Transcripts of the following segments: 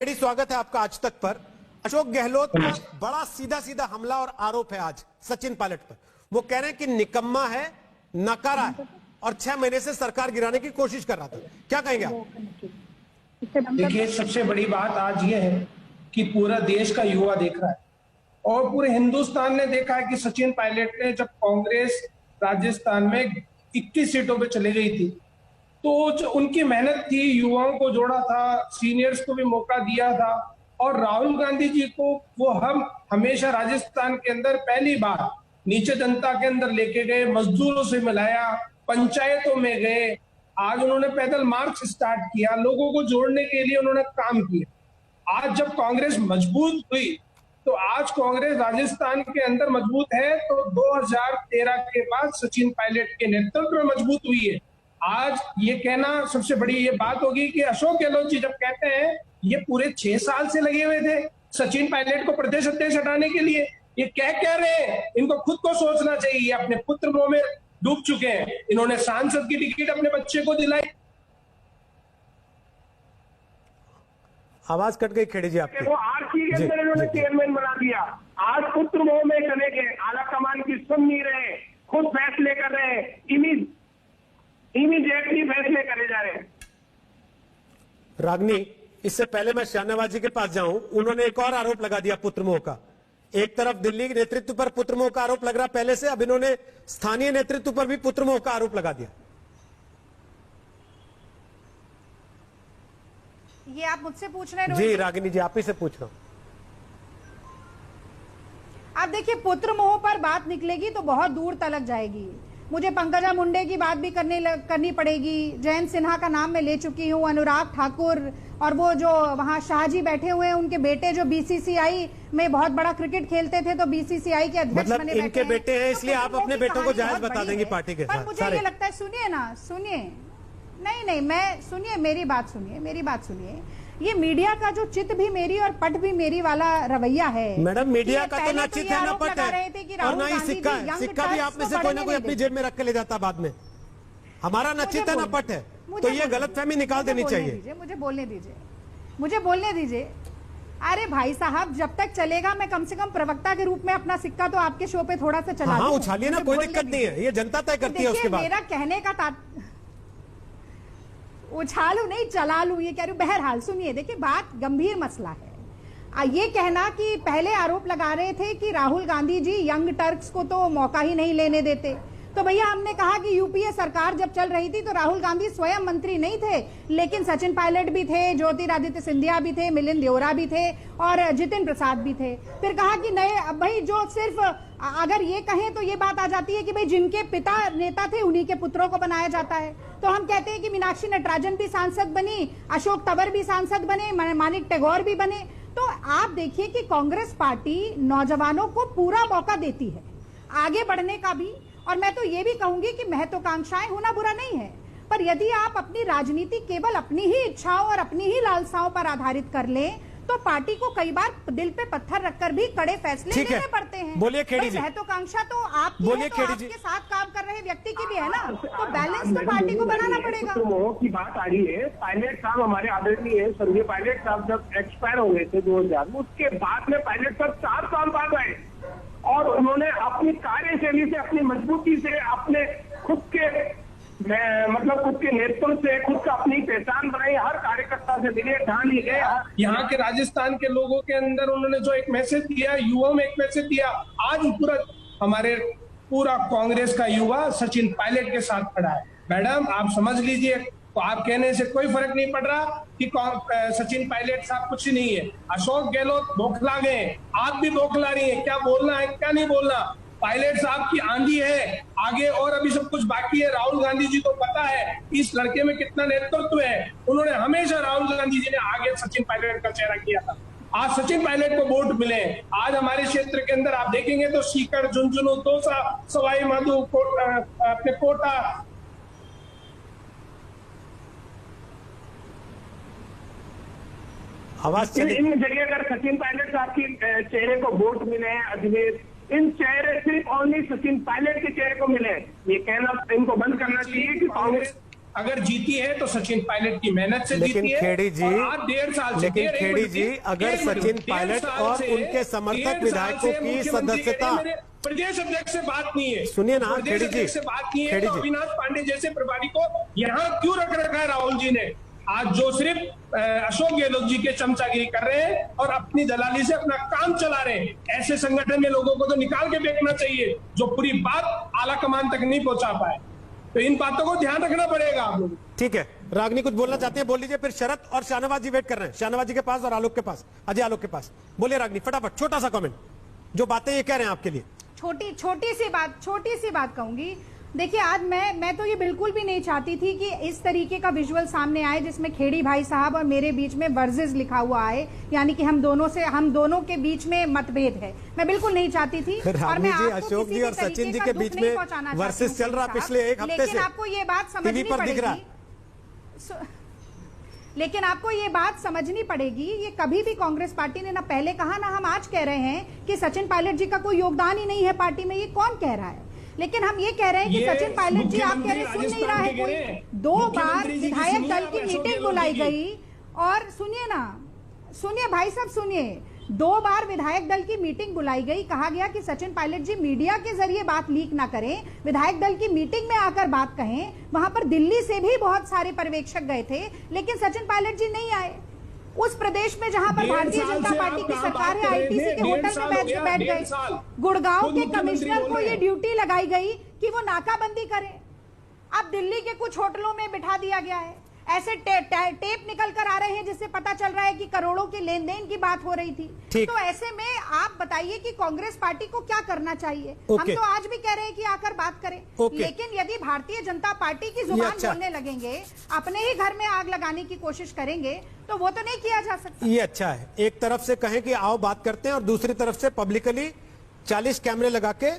बड़ी स्वागत है आपका आज तक पर। अशोक गहलोत का बड़ा सीधा सीधा हमला और आरोप है आज सचिन पायलट पर। वो कह रहे हैं कि निकम्मा है, नकारा है और 6 महीने से सरकार गिराने की कोशिश कर रहा था। क्या कहेंगे आप? देखिए, सबसे बड़ी बात आज ये है कि पूरा देश का युवा देख रहा है और पूरे हिंदुस्तान ने देखा है कि सचिन पायलट ने जब कांग्रेस राजस्थान में 21 सीटों पे चले गई थी तो जो उनकी मेहनत थी, युवाओं को जोड़ा था, सीनियर्स को भी मौका दिया था और राहुल गांधी जी को वो हम हमेशा राजस्थान के अंदर पहली बार नीचे जनता के अंदर लेके गए, मजदूरों से मिलाया, पंचायतों में गए। आज उन्होंने पैदल मार्च स्टार्ट किया, लोगों को जोड़ने के लिए उन्होंने काम किया। आज जब कांग्रेस मजबूत हुई तो आज कांग्रेस राजस्थान के अंदर मजबूत है तो 2013 के बाद सचिन पायलट के नेतृत्व में मजबूत हुई है। आज ये कहना सबसे बड़ी ये बात होगी कि अशोक गहलोत जी जब कहते हैं ये पूरे 6 साल से लगे हुए थे सचिन पायलट को प्रदेश अध्यक्ष हटाने के लिए, ये कह रहे हैं। इनको खुद को सोचना चाहिए, अपने पुत्र मोह में डूब चुके हैं। इन्होंने सांसद की टिकट अपने बच्चे को दिलाई। आवाज कट गई खेड़ी जी आपकी। वो आरसी के अंदर इन्होंने चेयरमैन बना दिया। आज पुत्र मोह में चले गए, आला कमान की सुन नहीं रहे, खुद फैसले कर रहे हैं, इमीडिएटली फैसले करे जा रहे हैं। रागनी, इससे पहले मैं शाहनवाज जी के पास जाऊं, उन्होंने एक और आरोप लगा दिया पुत्रमोह का। एक तरफ दिल्ली के नेतृत्व पर पुत्रमोह का आरोप लग रहा पहले से, अब इन्होंने स्थानीय नेतृत्व पर भी पुत्रमोह का आरोप लगा दिया। ये आप मुझसे पूछ रहे हैं? जी रागिनी जी, आप ही से पूछ रहा हूं। आप देखिए, पुत्र मोह पर बात निकलेगी तो बहुत दूर तलक जाएगी। मुझे पंकजा मुंडे की बात भी करनी पड़ेगी। जयंत सिन्हा का नाम मैं ले चुकी हूँ, अनुराग ठाकुर, और वो जो वहाँ शाहजी बैठे हुए हैं, उनके बेटे जो बीसीसीआई में बहुत बड़ा क्रिकेट खेलते थे तो बीसीसीआई के अध्यक्ष मतलब बने इनके बेटे हैं, इसलिए आप अपने बेटों को जायज बता देंगे पार्टी के साथ। मुझे ये लगता है, सुनिए ना, सुनिए, नहीं, मैं सुनिए, मेरी बात सुनिए। ये मीडिया का जो चित भी मेरी और पट भी मेरी वाला रवैया है। मैडम, मीडिया का तो ना चित है ना पट है और ना ही सिक्का है। सिक्का भी आप में से कोई ना कोई अपनी जेब में रख के ले जाता बाद में। हमारा ना चित है ना पट है, तो ये गलतफहमी निकाल देनी चाहिए। मुझे बोलने दीजिए। अरे भाई साहब, जब तक चलेगा मैं कम से कम प्रवक्ता के रूप में अपना सिक्का तो आपके शो पे थोड़ा सा चला। हाँ, उछालिए ना, कोई दिक्कत नहीं है, ये जनता तय करती है उसके बाद। मेरा कहने का उछालू नहीं, चला लू, ये कह रही हूं। बहरहाल सुनिए, देखिए, बात गंभीर मसला है। ये कहना कि पहले आरोप लगा रहे थे कि राहुल गांधी जी यंग टर्क्स को तो मौका ही नहीं लेने देते। तो भैया, हमने कहा कि यूपीए सरकार जब चल रही थी तो राहुल गांधी स्वयं मंत्री नहीं थे, लेकिन सचिन पायलट भी थे, ज्योतिरादित्य सिंधिया भी थे, मिलिंद देओरा भी थे और जितिन प्रसाद भी थे। फिर कहा कि नए, भाई जो सिर्फ अगर ये कहें तो ये बात आ जाती है कि भाई जिनके पिता नेता थे उन्हीं के पुत्रों को बनाया जाता है। तो हम कहते हैं कि मीनाक्षी नटराजन भी सांसद बनी, अशोक तंवर भी सांसद बने, मानिक टैगोर भी बने। तो आप देखिए कि कांग्रेस पार्टी नौजवानों को पूरा मौका देती है आगे बढ़ने का भी। और मैं तो ये भी कहूंगी कि महत्वाकांक्षाएं होना बुरा नहीं है, पर यदि आप अपनी राजनीति केवल अपनी ही इच्छाओं और अपनी ही लालसाओं पर आधारित कर लें तो पार्टी को कई बार दिल पे पत्थर रखकर भी कड़े फैसले लेने पड़ते हैं। बोलिए खेड़ी जी। महत्वाकांक्षा तो आपकी है, तो आपके साथ काम कर रहे व्यक्ति की भी है ना, तो बैलेंस तो पार्टी को बनाना पड़ेगा। मोह की बात आ रही है। पायलट साहब हमारे आदरणीय संजय पायलट साहब जब एक्सपायर हो गए थे 2000 में, उसके बाद में पायलट साहब 4 साल बाद आए और उन्होंने अपनी कार्यशैली से, अपनी मजबूती से, अपने खुद के खुद के नेतृत्व से खुद का अपनी पहचान बनाई, हर कार्यकर्ता से मिले, ढाल गए। यहाँ के राजस्थान के लोगों के अंदर उन्होंने जो एक मैसेज दिया, युवाओं में एक मैसेज दिया, आज पूरा कांग्रेस का युवा सचिन पायलट के साथ खड़ा है। मैडम, आप समझ लीजिए, तो आप कहने से कोई फर्क नहीं पड़ रहा कि सचिन पायलट साहब कुछ नहीं है। अशोक गहलोत बौखला गए, आप भी बौखला रही है, क्या बोलना है क्या नहीं बोलना। पायलट साहब की आंधी है आगे और अभी सब कुछ बाकी है। राहुल गांधी जी को पता है इस लड़के में कितना नेतृत्व है। उन्होंने हमेशा, राहुल गांधी जी ने आगे सचिन पायलट का चेहरा किया था। आज सचिन पायलट को वोट मिले। आज हमारे क्षेत्र के अंदर आप देखेंगे तो सीकर, झुंझुनू, दौसा, सवाई माधो, अपने कोटा, आवाज इन जगह अगर सचिन पायलट साहब की चेहरे को वोट मिले हैं, अजमेर, इन चेहरे सिर्फ ओनली सचिन पायलट के चेहरे को मिले। ये कहना इनको बंद करना चाहिए कि कांग्रेस अगर जीती है तो सचिन पायलट की मेहनत से लेकिन जीती है। खेड़ी जी, और आज 1.5 साल से लेकिन खेड़ी जी, अगर सचिन पायलट और उनके समर्थक विधायकों की सदस्यता, प्रदेश अध्यक्ष से बात नहीं है, सुनिए ना प्रदेश खेड़ी जी, अध्यक्ष से बात नहीं है, खेड़ी तो जी, अविनाश पांडे जैसे प्रभारी को यहाँ क्यों रख रखा है राहुल जी ने? आज जो सिर्फ अशोक गहलोत जी के चमचागिरी कर रहे हैं और अपनी दलाली से अपना काम चला रहे हैं, ऐसे संगठन में लोगों को तो निकाल के फेंकना चाहिए जो पूरी बात आला कमान तक नहीं पहुंचा पाए। तो इन बातों को ध्यान रखना पड़ेगा आप लोग। ठीक है, रागनी कुछ बोलना चाहते हैं, बोल लीजिए, फिर शरद और शाहनवाज जी वेट कर रहे हैं, शाहनवाज जी के पास और आलोक के पास, अजय आलोक के पास। बोलिए रागनी, फटाफट छोटा सा कमेंट, जो बातें ये कह रहे हैं आपके लिए। छोटी सी बात कहूंगी। देखिए, आज मैं तो ये बिल्कुल भी नहीं चाहती थी कि इस तरीके का विजुअल सामने आए जिसमें खेड़ी भाई साहब और मेरे बीच में वर्सेस लिखा हुआ आए, यानी कि हम दोनों के बीच में मतभेद है। मैं बिल्कुल नहीं चाहती थी। और मैं जी, अशोक जी और सचिन जी के बीच में वर्सेस चल रहा पिछले एक हफ्ते से, लेकिन आपको ये बात समझनी पड़ेगी, लेकिन आपको ये बात समझनी पड़ेगी, ये कभी भी कांग्रेस पार्टी ने ना पहले कहा ना हम आज कह रहे हैं कि सचिन पायलट जी का कोई योगदान ही नहीं है पार्टी में। ये कौन कह रहा है? लेकिन हम ये कह रहे हैं कि सचिन पायलट जी, आप कह रहे सुन नहीं रहा है कोई। 2 बार विधायक दल की मीटिंग बुलाई गई, और सुनिए भाई साहब, सुनिए, 2 बार विधायक दल की मीटिंग बुलाई गई, कहा गया कि सचिन पायलट जी मीडिया के जरिए बात लीक ना करें, विधायक दल की मीटिंग में आकर बात कहें। वहां पर दिल्ली से भी बहुत सारे पर्यवेक्षक गए थे, लेकिन सचिन पायलट जी नहीं आए। उस प्रदेश में जहां पर भारतीय जनता पार्टी की सरकार है, आईटीसी के होटल में बैठ गए। गुड़गांव के कमिश्नर को ये ड्यूटी लगाई गई कि वो नाकाबंदी करें। अब दिल्ली के कुछ होटलों में बिठा दिया गया है। ऐसे टेप निकल कर आ रहे हैं जिससे पता चल रहा है कि करोड़ों के लेन देन की बात हो रही थी। तो ऐसे में आप बताइए कि कांग्रेस पार्टी को क्या करना चाहिए? हम तो आज भी कह रहे हैं कि आकर बात करें, लेकिन यदि भारतीय जनता पार्टी की जुबान बोलने लगेंगे, अपने ही घर में आग लगाने की कोशिश करेंगे, तो वो तो नहीं किया जा सकता। ये अच्छा है, एक तरफ से कहें कि आओ बात करते हैं, और दूसरी तरफ से पब्लिकली 40 कैमरे लगा के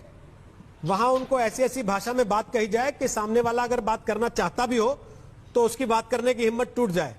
वहां उनको ऐसी ऐसी भाषा में बात कही जाए कि सामने वाला अगर बात करना चाहता भी हो तो उसकी बात करने की हिम्मत टूट जाए।